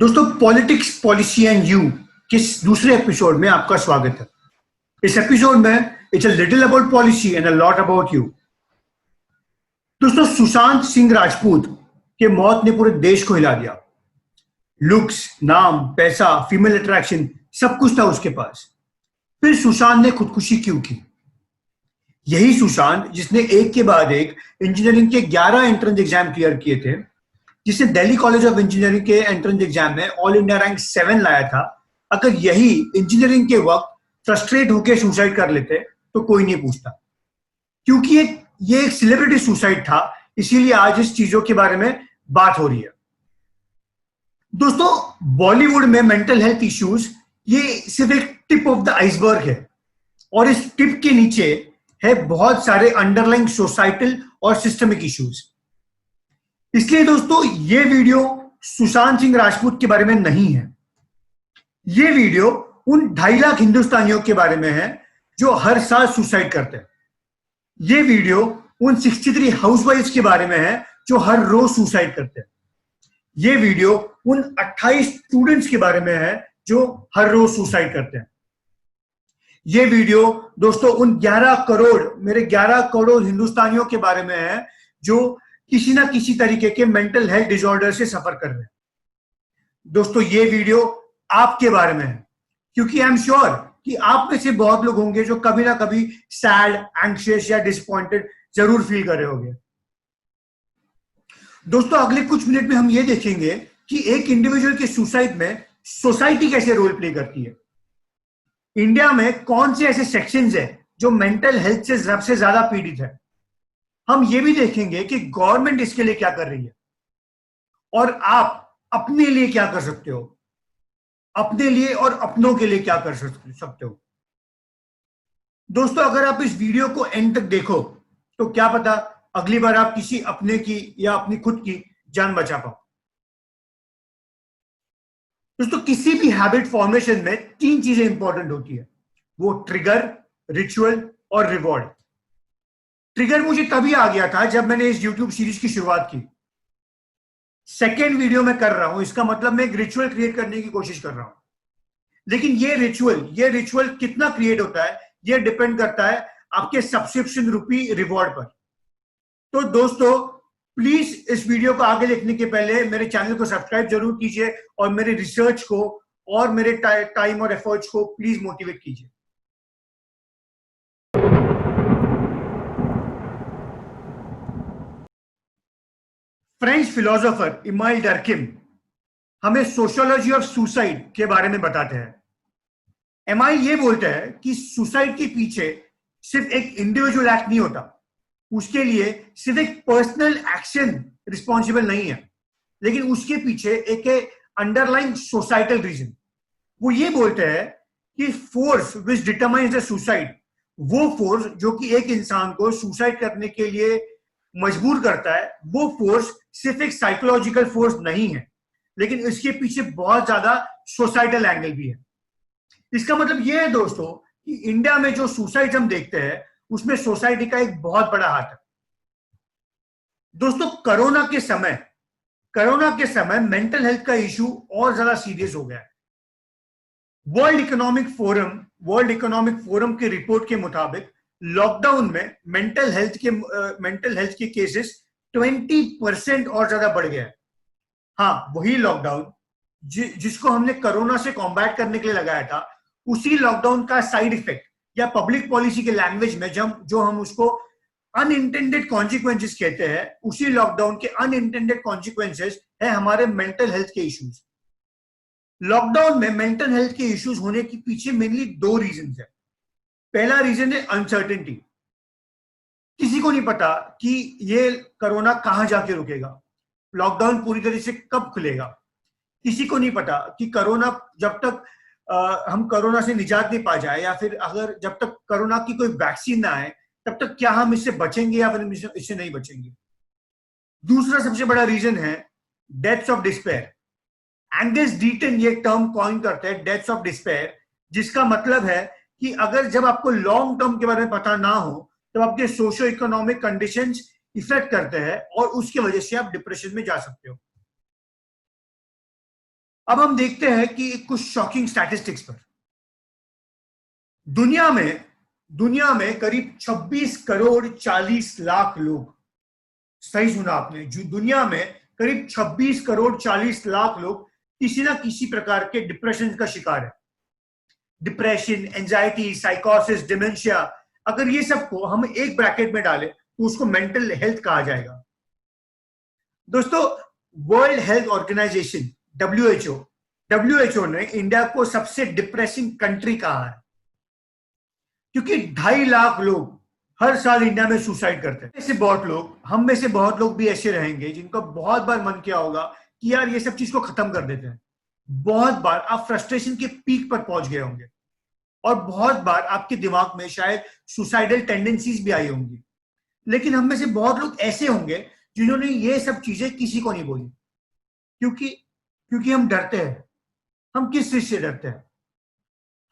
दोस्तों, politics policy and you के दूसरे एपिसोड में आपका स्वागत है। इस एपिसोड में it's a little about policy and a lot about you. दोस्तों, सुशांत सिंह राजपूत के मौत ने पूरे देश को हिला दिया। लुक्स, नाम, पैसा, फीमेल अट्रैक्शन, सब कुछ था उसके पास। फिर सुशांत ने खुदकुशी क्यों की? यही सुशांत जिसने एक के बाद एक इंजीनियरिंग के 11 एंट्रेंस एग्जाम क्लियर किए थे, जिसने दिल्ली कॉलेज ऑफ इंजीनियरिंग के एंट्रेंस एग्जाम में ऑल इंडिया रैंक 7 लाया था, अगर यही इंजीनियरिंग के वक्त फ्रस्ट्रेट होकर सुसाइड कर लेते तो कोई नहीं पूछता। क्योंकि ये एक सेलिब्रिटी सुसाइड था, इसीलिए आज इस चीजों के बारे में बात हो रही है। दोस्तों, बॉलीवुड में मेंटल हेल्थ इश्यूज ये सिर्फ एक टिप ऑफ द आइसबर्ग है, और इस टिप के नीचे है बहुत सारे अंडरलाइंग सोसाइटल और सिस्टमिक इश्यूज। इसलिए दोस्तों, ये वीडियो सुशांत सिंह राजपूत के बारे में नहीं है। ये वीडियो उन 2.5 लाख हिंदुस्तानियों के बारे में है जो हर साल सुसाइड करते हैं। ये वीडियो उन 63 हाउसवाइफ्स के बारे में है जो हर रोज सुसाइड करते हैं। ये वीडियो उन 28 स्टूडेंट्स के बारे में है जो हर रोज सुसाइड करते हैं। ये वीडियो दोस्तों उन 11 करोड़, मेरे 11 करोड़ हिंदुस्तानियों के बारे में है जो किसी ना किसी तरीके के मेंटल हेल्थ डिसऑर्डर से सफर कर रहे हैं। दोस्तों, ये वीडियो आपके बारे में है, क्योंकि आई एम श्योर कि आप में से बहुत लोग होंगे जो कभी ना कभी सैड, एंग्शियस या डिसअपॉइंटेड जरूर फील कर रहे होंगे। दोस्तों, अगले कुछ मिनट में हम ये देखेंगे कि एक इंडिविजुअल के सुसाइड में सोसाइटी कैसे रोल प्ले करती है। इंडिया में कौन से ऐसे सेक्शंस हैं जो मेंटल हेल्थ से सबसे ज्यादा पीड़ित है। हम ये भी देखेंगे कि गवर्नमेंट इसके लिए क्या कर रही है, और आप अपने लिए क्या कर सकते हो, अपने लिए और अपनों के लिए क्या कर सकते हो। दोस्तों, अगर आप इस वीडियो को एंड तक देखो तो क्या पता अगली बार आप किसी अपने की या अपनी खुद की जान बचा पाओ। दोस्तों, किसी भी हैबिट फॉर्मेशन में 3 चीजें इंपॉर्टेंट होती है, वो ट्रिगर, रिचुअल और रिवॉर्ड। ट्रिगर मुझे तभी आ गया था जब मैंने इस YouTube सीरीज की शुरुआत की। सेकेंड वीडियो में कर रहा हूं, इसका मतलब मैं एक रिचुअल क्रिएट करने की कोशिश कर रहा हूं। लेकिन ये रिचुअल कितना क्रिएट होता है, ये डिपेंड करता है आपके सब्सक्रिप्शन रूपी रिवॉर्ड पर। तो दोस्तों, प्लीज इस वीडियो को आगे देखने के पहले मेरे चैनल को सब्सक्राइब जरूर कीजिए, और मेरे रिसर्च को और मेरे टाइम और एफर्ट्स को प्लीज मोटिवेट कीजिए। फ्रेंच फिलोसोफर इमाइल डर्किम हमें सोशियोलॉजी ऑफ सुसाइड के बारे में बताते हैं। इमाइल ये बोलते हैं कि सुसाइड के पीछे सिर्फ एक इंडिविजुअल एक्ट नहीं होता, उसके लिए सिर्फ एक पर्सनल एक्शन रिस्पॉन्सिबल नहीं है, लेकिन उसके पीछे एक अंडरलाइंग सोसाइटल रीजन। वो ये बोलते हैं कि force which determines the suicide, वो फोर्स जो कि एक इंसान को सुसाइड करने के लिए मजबूर करता है, वो फोर्स सिर्फ एक साइकोलॉजिकल फोर्स नहीं है, लेकिन इसके पीछे बहुत ज्यादा सोसाइटल एंगल भी है। इसका मतलब ये है दोस्तों कि इंडिया में जो सुसाइड हम देखते हैं उसमें सोसाइटी का एक बहुत बड़ा हाथ है। दोस्तों, कोरोना के समय मेंटल हेल्थ का इशू और ज्यादा सीरियस हो गया है। वर्ल्ड इकोनॉमिक फोरम के रिपोर्ट के मुताबिक लॉकडाउन में मेंटल हेल्थ के केसेस 20% और ज्यादा बढ़ गया है। हाँ, वही लॉकडाउन जिसको हमने कोरोना से कॉम्बैट करने के लिए लगाया था, उसी लॉकडाउन का साइड इफेक्ट या पब्लिक पॉलिसी के लैंग्वेज में जो हम उसको अनइंटेंडेड कॉन्सिक्वेंसेस कहते हैं, उसी लॉकडाउन के अनइंटेंडेड कॉन्सिक्वेंसेस है हमारे मेंटल हेल्थ के इश्यूज। लॉकडाउन में मेंटल हेल्थ के इश्यूज होने के पीछे मेनली 2 रीजन है। पहला रीजन है अनसर्टेनिटी। किसी को नहीं पता कि ये कोरोना कहां जाके रुकेगा, लॉकडाउन पूरी तरह से कब खुलेगा। किसी को नहीं पता कि कोरोना जब तक हम कोरोना से निजात नहीं पा जाए, या फिर अगर जब तक कोरोना की कोई वैक्सीन ना आए, तब तक क्या हम इससे बचेंगे या फिर इससे नहीं बचेंगे। दूसरा सबसे बड़ा रीजन है डेथ्स ऑफ डिस्पेयर। एंगस डीटन ये टर्म कॉइन करते हैं, डेथ्स ऑफ डिस्पेयर, जिसका मतलब है कि अगर जब आपको लॉन्ग टर्म के बारे में पता ना हो, तो आपके सोशो इकोनॉमिक कंडीशंस इफेक्ट करते हैं और उसकी वजह से आप डिप्रेशन में जा सकते हो। अब हम देखते हैं कि कुछ शॉकिंग स्टैटिस्टिक्स पर। दुनिया में करीब 26 करोड़ 40 लाख लोग, सही सुना आपने, जो दुनिया में करीब 26 करोड़ 40 लाख लोग किसी ना किसी प्रकार के डिप्रेशन का शिकार है। डिप्रेशन, एंजाइटी, साइकोसिस, डिमेंशिया, अगर ये सबको हम एक ब्रैकेट में डालें तो उसको मेंटल हेल्थ कहा जाएगा। दोस्तों, वर्ल्ड हेल्थ ऑर्गेनाइजेशन डब्ल्यूएचओ ने इंडिया को सबसे डिप्रेसिंग कंट्री कहा है, क्योंकि 2.5 लाख लोग हर साल इंडिया में सुसाइड करते हैं। ऐसे बहुत लोग, हम में से बहुत लोग भी ऐसे रहेंगे जिनका बहुत बार मन किया होगा कि यार ये सब चीज को खत्म कर देते हैं। बहुत बार आप फ्रस्ट्रेशन के पीक पर पहुंच गए होंगे और बहुत बार आपके दिमाग में शायद सुसाइडल टेंडेंसीज भी आई होंगी। लेकिन हम में से बहुत लोग ऐसे होंगे जिन्होंने ये सब चीजें किसी को नहीं बोली, क्योंकि हम डरते हैं। हम किस चीज से डरते हैं?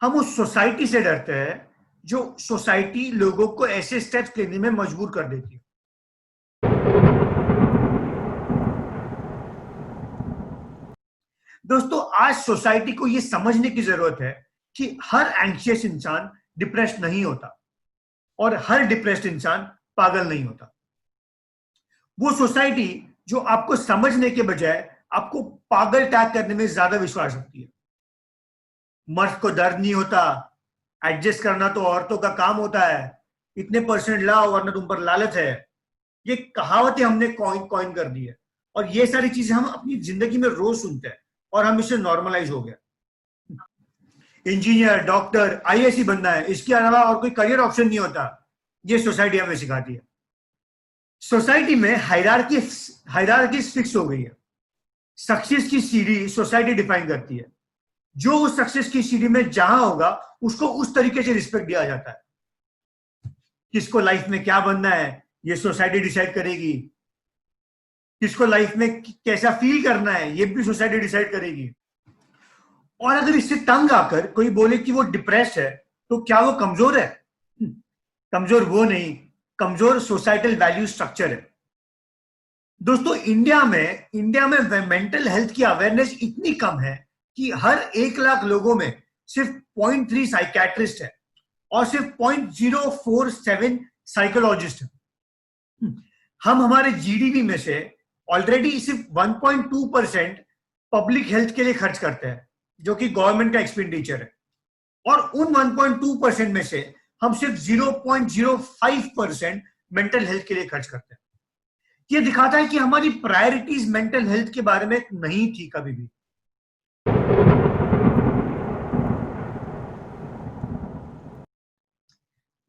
हम उस सोसाइटी से डरते हैं जो सोसाइटी लोगों को ऐसे स्टेप्स लेने में मजबूर कर देती है। दोस्तों, आज सोसाइटी को यह समझने की जरूरत है कि हर एंग्शियस इंसान डिप्रेस्ड नहीं होता और हर डिप्रेस्ड इंसान पागल नहीं होता। वो सोसाइटी जो आपको समझने के बजाय आपको पागल टैग करने में ज्यादा विश्वास रखती है। मर्द को दर्द नहीं होता, एडजस्ट करना तो औरतों का काम होता है, इतने परसेंट लाओ वरना तुम पर लालच है, ये कहावतें हमने कॉइन कर दी है और ये सारी चीजें हम अपनी जिंदगी में रोज सुनते हैं और हम इससे नॉर्मलाइज हो गया। इंजीनियर, डॉक्टर, आईएएस ही बनना है, इसके अलावा और कोई करियर ऑप्शन नहीं होता, ये सोसाइटी हमें सिखाती है। सोसाइटी में हायरार्की फिक्स हो गई है। सक्सेस की सीढ़ी सोसाइटी डिफाइन करती है। जो उस सक्सेस की सीढ़ी में जहां होगा उसको उस तरीके से रिस्पेक्ट दिया जाता है। किसको लाइफ में क्या बनना है ये सोसाइटी डिसाइड करेगी। किसको लाइफ में कैसा फील करना है ये भी सोसाइटी डिसाइड करेगी। और अगर इससे तंग आकर कोई बोले कि वो डिप्रेस्ड है तो क्या वो कमजोर है? कमजोर वो नहीं, कमजोर सोसाइटल वैल्यू स्ट्रक्चर है। दोस्तों, इंडिया में मेंटल हेल्थ की अवेयरनेस इतनी कम है कि हर 1 लाख लोगों में सिर्फ 0.3 साइकेट्रिस्ट है और सिर्फ 0.047 साइकोलॉजिस्ट है। हम हमारे जीडीपी में से ऑलरेडी सिर्फ 1.2% पब्लिक हेल्थ के लिए खर्च करते हैं, जो कि गवर्नमेंट का एक्सपेंडिचर है, और उन 1.2% में से हम सिर्फ 0.05% मेंटल हेल्थ के लिए खर्च करते हैं। ये दिखाता है कि हमारी प्रायोरिटीज मेंटल हेल्थ के बारे में नहीं थी कभी भी।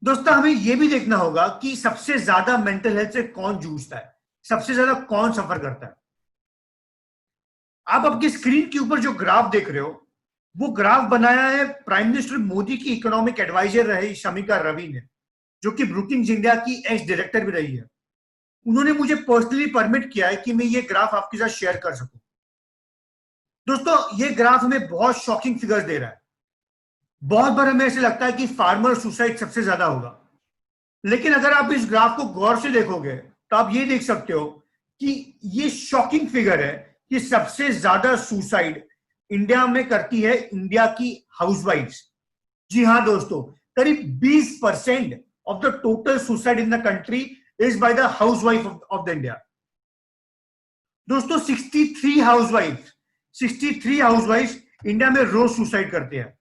दोस्तों, हमें यह भी देखना होगा कि सबसे ज्यादा मेंटल हेल्थ से कौन जूझता है, सबसे ज्यादा कौन सफर करता है। आप आपकी स्क्रीन के ऊपर जो ग्राफ देख रहे हो वो ग्राफ बनाया है प्राइम मिनिस्टर मोदी की इकोनॉमिक एडवाइजर रही शमिका रवि ने, जो कि ब्रुकिंग्स इंडिया की एक्स डायरेक्टर भी रही है। उन्होंने मुझे पर्सनली परमिट किया है कि मैं ये ग्राफ आपके साथ शेयर कर सकूं। दोस्तों, ये ग्राफ हमें बहुत शॉकिंग फिगर्स दे रहा है। बहुत बार हमें ऐसे लगता है कि फार्मर सुसाइड सबसे ज्यादा होगा, लेकिन अगर आप इस ग्राफ को गौर से देखोगे तो आप ये देख सकते हो कि ये शॉकिंग फिगर है कि सबसे ज्यादा सुसाइड इंडिया में करती है इंडिया की हाउसवाइफ्स। जी हाँ दोस्तों, करीब 20% of the total suicide in the country is by the housewife of the India. दोस्तों, 63 हाउसवाइफ इंडिया में रोज सुसाइड करते हैं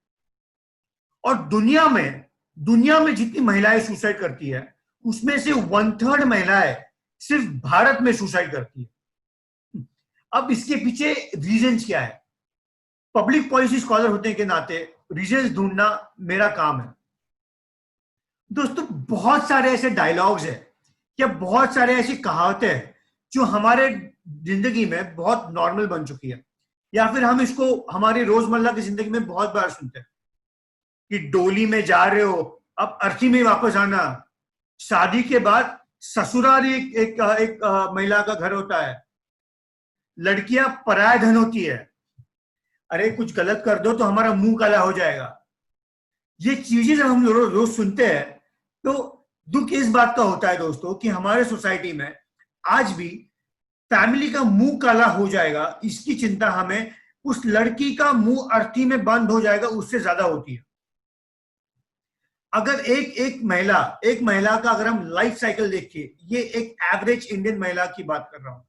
और दुनिया में जितनी महिलाएं सुसाइड करती है उसमें से 1/3 महिलाएं सिर्फ भारत में सुसाइड करती है। अब इसके पीछे रीजंस क्या है? पब्लिक पॉलिसी स्कॉलर होने के नाते रीजंस ढूंढना मेरा काम है। दोस्तों, बहुत सारे ऐसे डायलॉग्स हैं या बहुत सारे ऐसी कहावतें हैं जो हमारे जिंदगी में बहुत नॉर्मल बन चुकी है, या फिर हम इसको हमारी रोजमर्रा की जिंदगी में बहुत बार सुनते हैं कि डोली में जा रहे हो, अब अर्थी में वापस आना, शादी के बाद ससुराल एक महिला का घर होता है, लड़कियां पराया धन होती है, अरे कुछ गलत कर दो तो हमारा मुंह काला हो जाएगा। ये चीजें जब हम रोज सुनते हैं तो दुख इस बात का होता है दोस्तों कि हमारे सोसाइटी में आज भी फैमिली का मुंह काला हो जाएगा, इसकी चिंता हमें उस लड़की का मुंह अर्थी में बंद हो जाएगा, उससे ज्यादा होती है। अगर एक महिला का अगर हम लाइफ साइकिल देखें, ये एक एवरेज इंडियन महिला की बात कर रहा हूं,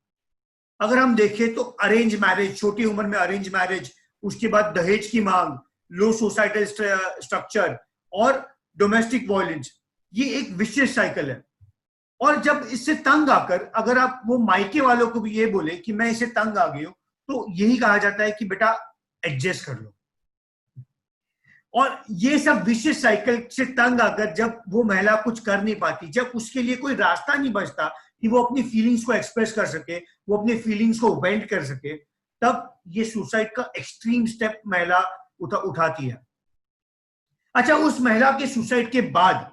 अगर हम देखें तो अरेंज मैरिज, छोटी उम्र में अरेंज मैरिज, उसके बाद दहेज की मांग, लो सोसाइटल स्ट्रक्चर और डोमेस्टिक वायलेंस, ये एक विशिष्ट साइकिल है। और जब इससे तंग आकर अगर आप वो मायके वालों को भी ये बोले कि मैं इससे तंग आ गई हूं, तो यही कहा जाता है कि बेटा एडजस्ट कर लो। और ये सब विशेष साइकिल से तंग आकर जब वो महिला कुछ कर नहीं पाती, जब उसके लिए कोई रास्ता नहीं बचता कि वो अपनी फीलिंग्स को एक्सप्रेस कर सके, वो अपनी फीलिंग्स को वेंट कर सके, तब ये सुसाइड का एक्सट्रीम स्टेप महिला उठाती है। अच्छा, उस महिला के सुसाइड के बाद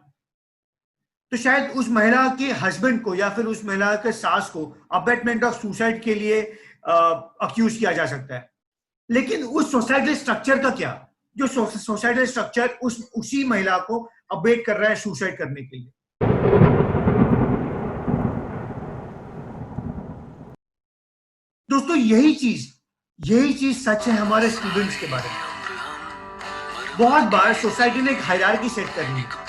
तो शायद उस महिला के हस्बैंड को या फिर उस महिला के सास को अबेटमेंट ऑफ सुसाइड के लिए अक्यूज किया जा सकता है। लेकिन उस सोसाइटल स्ट्रक्चर का क्या, जो सोसाइटल स्ट्रक्चर उसी महिला को अबेट कर रहा है सुसाइड करने के लिए। दोस्तों यही चीज सच है हमारे स्टूडेंट्स के बारे में। बहुत बार सोसाइटी ने एक हायरार्की सेट करनी है,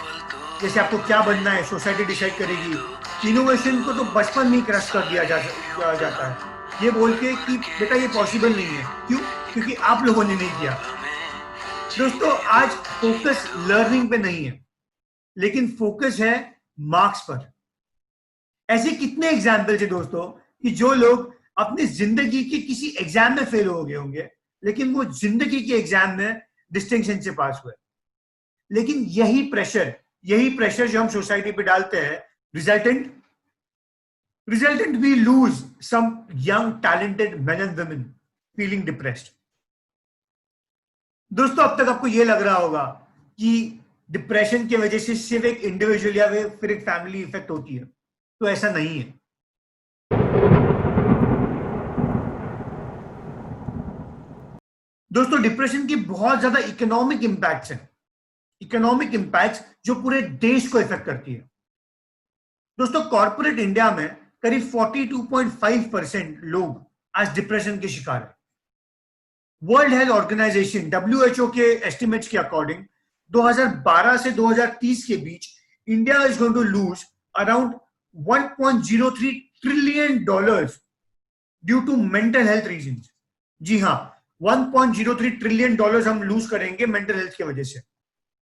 जैसे आपको क्या बनना है सोसाइटी डिसाइड करेगी। इनोवेशन को तो बचपन में ही क्रश कर दिया जाता है, ये बोल के कि बेटा ये पॉसिबल नहीं है। क्यों? क्योंकि आप लोगों ने नहीं किया। दोस्तों आज फोकस लर्निंग पे नहीं है, लेकिन फोकस है मार्क्स पर। ऐसे कितने एग्जाम्पल्स है दोस्तों कि जो लोग अपनी जिंदगी के किसी एग्जाम में फेल हो गए होंगे, लेकिन वो जिंदगी के एग्जाम में डिस्टिंक्शन से पास हुए। लेकिन यही प्रेशर जो हम सोसाइटी पे डालते हैं, resultant we lose some young talented men and women feeling depressed. दोस्तों अब तक आपको यह लग रहा होगा कि डिप्रेशन की वजह से सिर्फ एक इंडिविजुअल या फिर एक फैमिली इफेक्ट होती है, तो ऐसा नहीं है। दोस्तों डिप्रेशन की बहुत ज्यादा इकोनॉमिक इंपैक्ट्स हैं, इकोनॉमिक इंपैक्ट्स जो पूरे देश को इफेक्ट करती है। दोस्तों कॉर्पोरेट इंडिया में करीब 42.5% लोग आज डिप्रेशन के शिकार हैं। वर्ल्ड हेल्थ ऑर्गेनाइजेशन WHO के एस्टिमेट्स के अकॉर्डिंग 2012 से 2030 के बीच India is going to lose around $1.03 trillion due to mental health reasons. जी हाँ, $1.03 ट्रिलियन हम लूज करेंगे मेंटल हेल्थ की वजह से।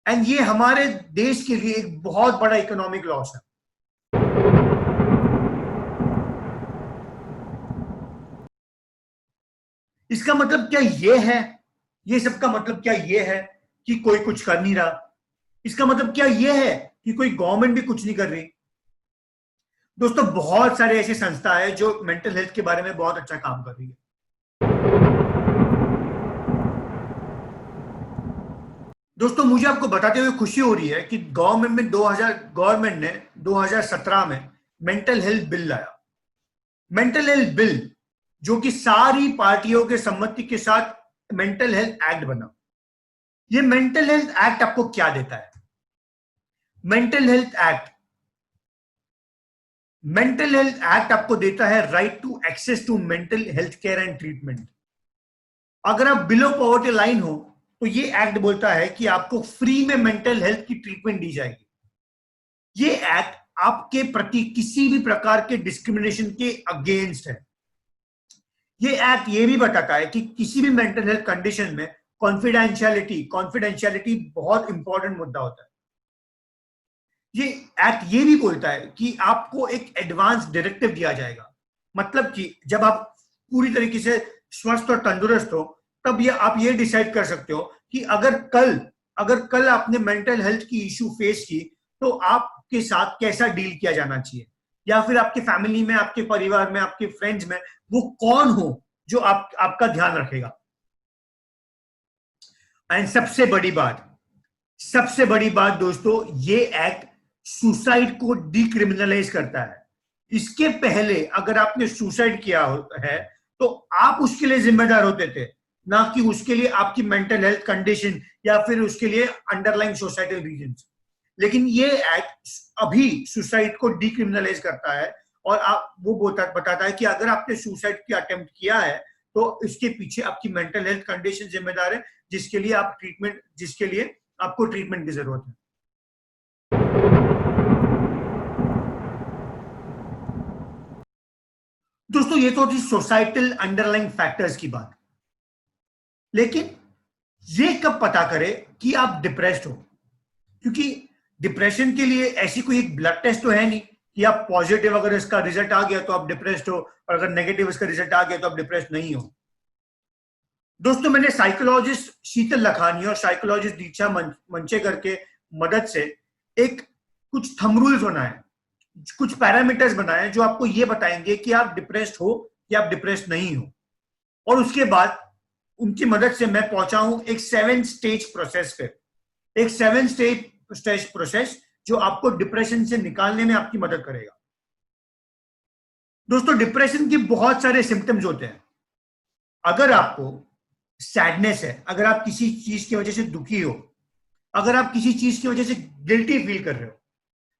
एंड ये हमारे देश के लिए एक बहुत बड़ा इकोनॉमिक लॉस है। इसका मतलब क्या ये है, ये सबका मतलब क्या ये है कि कोई कुछ कर नहीं रहा? इसका मतलब क्या ये है कि कोई गवर्नमेंट भी कुछ नहीं कर रही? दोस्तों बहुत सारे ऐसी संस्था है जो मेंटल हेल्थ के बारे में बहुत अच्छा काम कर रही है। दोस्तों मुझे आपको बताते हुए खुशी हो रही है कि गवर्नमेंट ने 2017 में मेंटल हेल्थ बिल लाया। मेंटल हेल्थ बिल जो कि सारी पार्टियों के सम्मति के साथ मेंटल हेल्थ एक्ट बना। ये मेंटल हेल्थ एक्ट आपको क्या देता है? मेंटल हेल्थ एक्ट आपको देता है right to access to mental health care and treatment. अगर आप बिलो पॉवर्टी लाइन हो तो ये एक्ट बोलता है कि आपको फ्री में मेंटल हेल्थ की ट्रीटमेंट दी जाएगी। ये एक्ट आपके प्रति किसी भी प्रकार के डिस्क्रिमिनेशन के अगेंस्ट है। ये एक्ट ये भी बताता है कि किसी भी मेंटल हेल्थ कंडीशन में कॉन्फिडेंशियलिटी बहुत इंपॉर्टेंट मुद्दा होता है। ये एक्ट ये भी बोलता है कि आपको एक एडवांस डायरेक्टिव दिया जाएगा, मतलब कि जब आप पूरी तरीके से स्वस्थ और तंदुरुस्त हो तब ये आप ये डिसाइड कर सकते हो कि अगर कल आपने मेंटल हेल्थ की इश्यू फेस की तो आपके साथ कैसा डील किया जाना चाहिए, या फिर आपके फैमिली में, आपके परिवार में, आपके फ्रेंड्स में वो कौन हो जो आपका ध्यान रखेगा। एंड सबसे बड़ी बात दोस्तों, ये एक्ट सुसाइड को डिक्रिमिनलाइज करता है। इसके पहले अगर आपने सुसाइड किया है तो आप उसके लिए जिम्मेदार होते थे, ना कि उसके लिए आपकी मेंटल हेल्थ कंडीशन या फिर उसके लिए अंडरलाइंग सोसाइटल रीजंस। लेकिन ये एक्ट अभी सुसाइड को डिक्रिमिनलाइज करता है और आप वो बताता है कि अगर आपने सुसाइड की अटेम्प्ट किया है तो इसके पीछे आपकी मेंटल हेल्थ कंडीशन जिम्मेदार है, जिसके लिए आपको ट्रीटमेंट की जरूरत है। दोस्तों ये तो थी सोसाइटल अंडरलाइंग फैक्टर्स की बात, लेकिन ये कब पता करें कि आप डिप्रेस्ड हो? क्योंकि डिप्रेशन के लिए ऐसी कोई एक ब्लड टेस्ट तो है नहीं कि आप पॉजिटिव अगर इसका रिजल्ट आ गया तो आप डिप्रेस्ड हो, और अगर नेगेटिव इसका रिजल्ट आ गया तो आप डिप्रेस्ड नहीं हो। दोस्तों मैंने साइकोलॉजिस्ट शीतल लखानी और साइकोलॉजिस्ट दीक्षा मंचेकर के मदद से एक कुछ थंब रूल्स बनाए, कुछ पैरामीटर्स बनाए जो आपको ये बताएंगे कि आप डिप्रेस्ड हो या आप डिप्रेस्ड नहीं हो। और उसके बाद उनकी मदद से मैं पहुंचा हूं एक 7 स्टेज प्रोसेस पे, एक 7 स्टेज प्रोसेस जो आपको डिप्रेशन से निकालने में आपकी मदद करेगा। दोस्तों डिप्रेशन के बहुत सारे सिम्टम्स होते हैं। अगर आपको सैडनेस है, अगर आप किसी चीज की वजह से दुखी हो, अगर आप किसी चीज की वजह से गिल्टी फील कर रहे हो,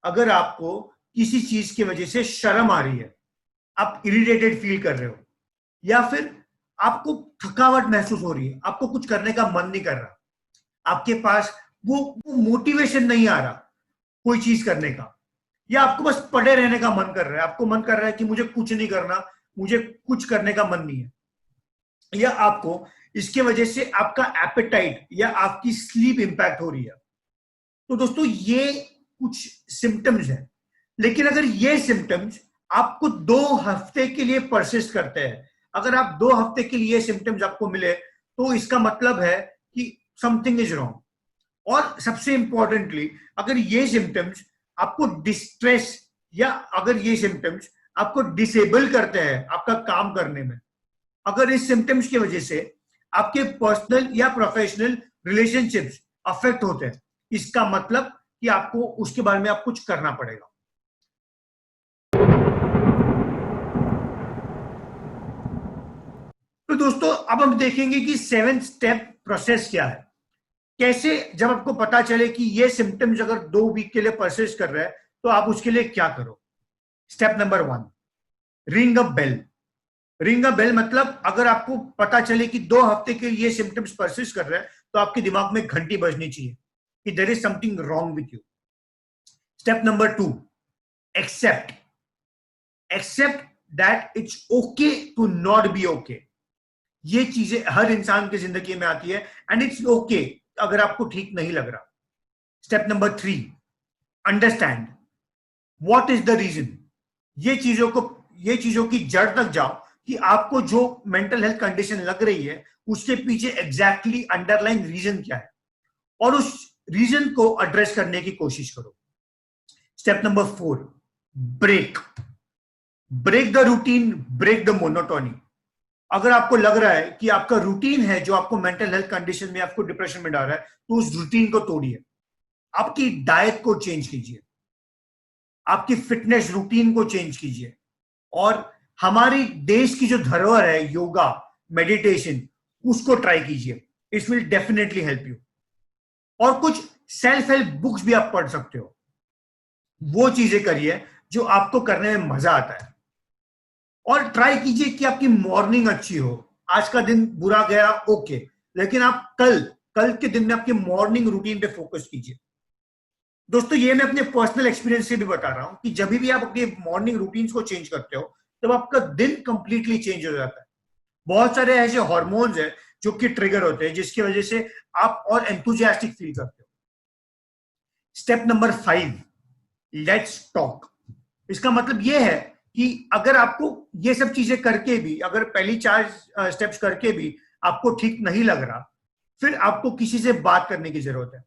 अगर आपको किसी चीज की वजह से शर्म आ रही है, आप इरिटेटेड फील कर रहे हो, या फिर आपको थकावट महसूस हो रही है, आपको कुछ करने का मन नहीं कर रहा, आपके पास वो मोटिवेशन नहीं आ रहा कोई चीज करने का, या आपको बस पड़े रहने का मन कर रहा है, आपको मन कर रहा है कि मुझे कुछ नहीं करना, मुझे कुछ करने का मन नहीं है, या आपको इसके वजह से आपका एपेटाइट या आपकी स्लीप इंपैक्ट हो रही है, तो दोस्तों ये कुछ सिम्टम्स हैं। लेकिन अगर ये सिम्टम्स आपको 2 हफ्ते के लिए परसिस्ट करते हैं, अगर आप 2 हफ्ते के लिए सिम्टम्स आपको मिले, तो इसका मतलब है कि समथिंग इज रॉन्ग। और सबसे इंपॉर्टेंटली, अगर ये सिम्टम्स आपको डिस्ट्रेस या अगर ये सिम्टम्स आपको डिसेबल करते हैं आपका काम करने में, अगर इस सिम्टम्स की वजह से आपके पर्सनल या प्रोफेशनल रिलेशनशिप्स अफेक्ट होते हैं, इसका मतलब कि आपको उसके बारे में आप कुछ करना पड़ेगा। तो दोस्तों अब हम देखेंगे कि 7 स्टेप प्रोसेस क्या है, कैसे जब आपको पता चले कि ये सिम्टम्स अगर 2 वीक के लिए परसिस्ट कर रहे हैं तो आप उसके लिए क्या करो। स्टेप नंबर 1, रिंग अ बेल। रिंग अ बेल मतलब अगर आपको पता चले कि 2 हफ्ते के लिए सिम्टम्स परसिस्ट कर रहे हैं तो आपके दिमाग में घंटी बजनी चाहिए कि there is something wrong with you. Step number 2, except that it's okay to not be okay. ये चीजें हर इंसान की जिंदगी में आती है, एंड इट्स ओके अगर आपको ठीक नहीं लग रहा। Step number 3, understand what is the reason. ये चीजों की जड़ तक जाओ कि आपको जो मेंटल हेल्थ कंडीशन लग रही है उसके पीछे एग्जैक्टली अंडरलाइन रीजन क्या है, और उस रीजन को एड्रेस करने की कोशिश करो। Step number 4, break the routine, break the monotony. अगर आपको लग रहा है कि आपका रूटीन है जो आपको मेंटल हेल्थ कंडीशन में, आपको डिप्रेशन में डाल रहा है, तो उस रूटीन को तोड़िए। आपकी डाइट को चेंज कीजिए, आपकी फिटनेस रूटीन को चेंज कीजिए, और हमारी देश की जो धरोहर है योगा, मेडिटेशन, उसको ट्राई कीजिए। It will definitely help you. और कुछ सेल्फ हेल्प बुक्स भी आप पढ़ सकते हो, वो चीजें करिए जो आपको करने में मजा आता है। और ट्राई कीजिए कि आपकी मॉर्निंग अच्छी हो। आज का दिन बुरा गया ओके, लेकिन आप कल के दिन में आपकी मॉर्निंग रूटीन पे फोकस कीजिए। दोस्तों ये मैं अपने पर्सनल एक्सपीरियंस से भी बता रहा हूं कि जब भी आप अपनी मॉर्निंग रूटीन्स को चेंज करते हो तब आपका दिन कंप्लीटली चेंज हो जाता है। बहुत सारे ऐसे हार्मोन्स हैं जो कि ट्रिगर होते हैं, जिसकी वजह से आप और एंथुसियास्टिक फील करते हो। Step number 5, let's talk. इसका मतलब यह है कि अगर आपको ये सब चीजें करके भी, अगर पहली 4 स्टेप्स करके भी आपको ठीक नहीं लग रहा, फिर आपको किसी से बात करने की जरूरत है।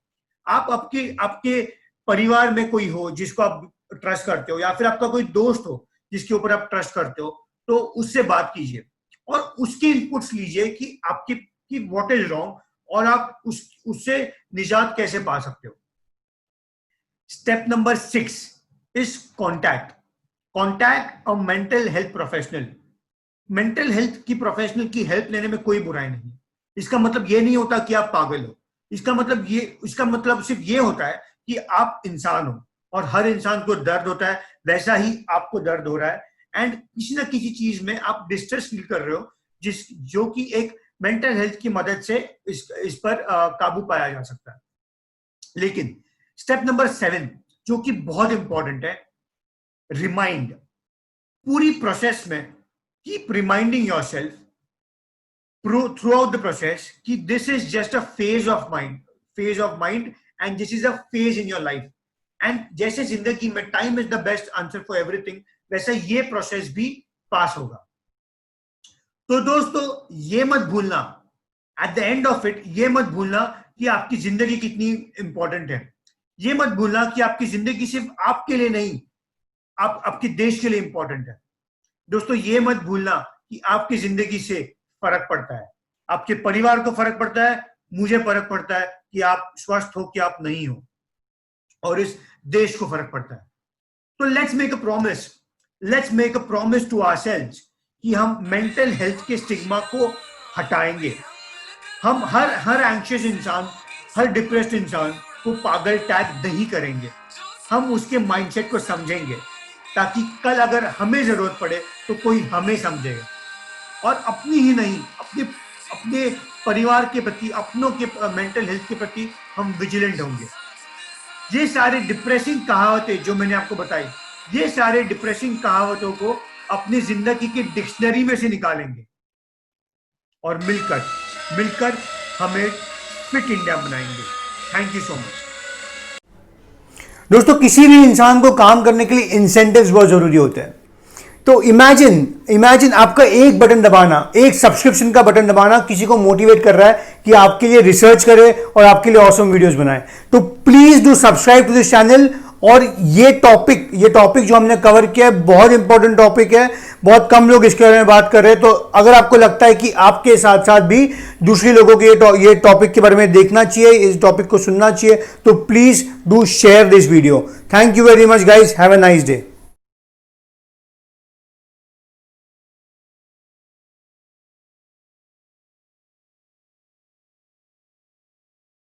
आप आपके परिवार में कोई हो जिसको आप ट्रस्ट करते हो, या फिर आपका कोई दोस्त हो जिसके ऊपर आप ट्रस्ट करते हो, तो उससे बात कीजिए और उसके इनपुट्स लीजिए कि आपकी व्हाट इज रॉन्ग, और आप उससे निजात कैसे पा सकते हो। Step number 6 is contact a mental health professional. Mental health की प्रोफेशनल की हेल्प लेने में कोई बुराई नहीं। इसका मतलब ये नहीं होता कि आप पागल हो, इसका मतलब सिर्फ ये होता है कि आप इंसान हो, और हर इंसान को दर्द होता है, वैसा ही आपको दर्द हो रहा है, एंड किसी ना किसी चीज में आप डिस्ट्रेस फील कर रहे हो, जो कि एक मेंटल हेल्थ की मदद से इस पर काबू पाया जा सकता है। लेकिन स्टेप नंबर 7 जो कि बहुत इंपॉर्टेंट है, रिमाइंड। पूरी प्रोसेस में keep reminding yourself throughout the process कि this is just a phase of mind and this is a phase in your life. And जैसे जिंदगी में time is the best answer for everything, वैसे ये process भी पास होगा। तो दोस्तों ये मत भूलना, at the end of it ये मत भूलना कि आपकी जिंदगी कितनी इंपॉर्टेंट है। ये मत भूलना कि आपकी जिंदगी सिर्फ आपके लिए नहीं, आपके देश के लिए इंपॉर्टेंट है। दोस्तों ये मत भूलना कि आपकी जिंदगी से फर्क पड़ता है, आपके परिवार को फर्क पड़ता है, मुझे फर्क पड़ता है कि आप स्वस्थ हो कि आप नहीं हो, और इस देश को फर्क पड़ता है। तो let's make a promise to ourselves कि हम मेंटल हेल्थ के स्टिग्मा को हटाएंगे। हम हर एंग्शियस इंसान, हर डिप्रेस्ड इंसान को पागल टैग नहीं करेंगे। हम उसके माइंडसेट को समझेंगे ताकि कल अगर हमें जरूरत पड़े तो कोई हमें समझेगा। और अपनी ही नहीं, अपने परिवार के प्रति, अपनों के मेंटल हेल्थ के प्रति हम विजिलेंट होंगे। ये सारे डिप्रेसिंग कहावतें जो मैंने आपको बताई, ये सारे डिप्रेसिंग कहावतों को अपनी जिंदगी की डिक्शनरी में से निकालेंगे और मिलकर हमें फिट इंडिया बनाएंगे। Thank you so much. दोस्तों किसी भी इंसान को काम करने के लिए इंसेंटिव्स बहुत जरूरी होते हैं। तो इमेजिन आपका एक बटन दबाना, एक सब्सक्रिप्शन का बटन दबाना किसी को मोटिवेट कर रहा है कि आपके लिए रिसर्च करे और आपके लिए ऑसम वीडियोस बनाए। तो please do subscribe to this channel. और ये टॉपिक जो हमने कवर किया है बहुत इंपॉर्टेंट टॉपिक है, बहुत कम लोग इसके बारे में बात कर रहे हैं। तो अगर आपको लगता है कि आपके साथ साथ भी दूसरे लोगों को ये टॉपिक के बारे में देखना चाहिए, इस टॉपिक को सुनना चाहिए, तो please do share this video. Thank you very much guys, have a nice day.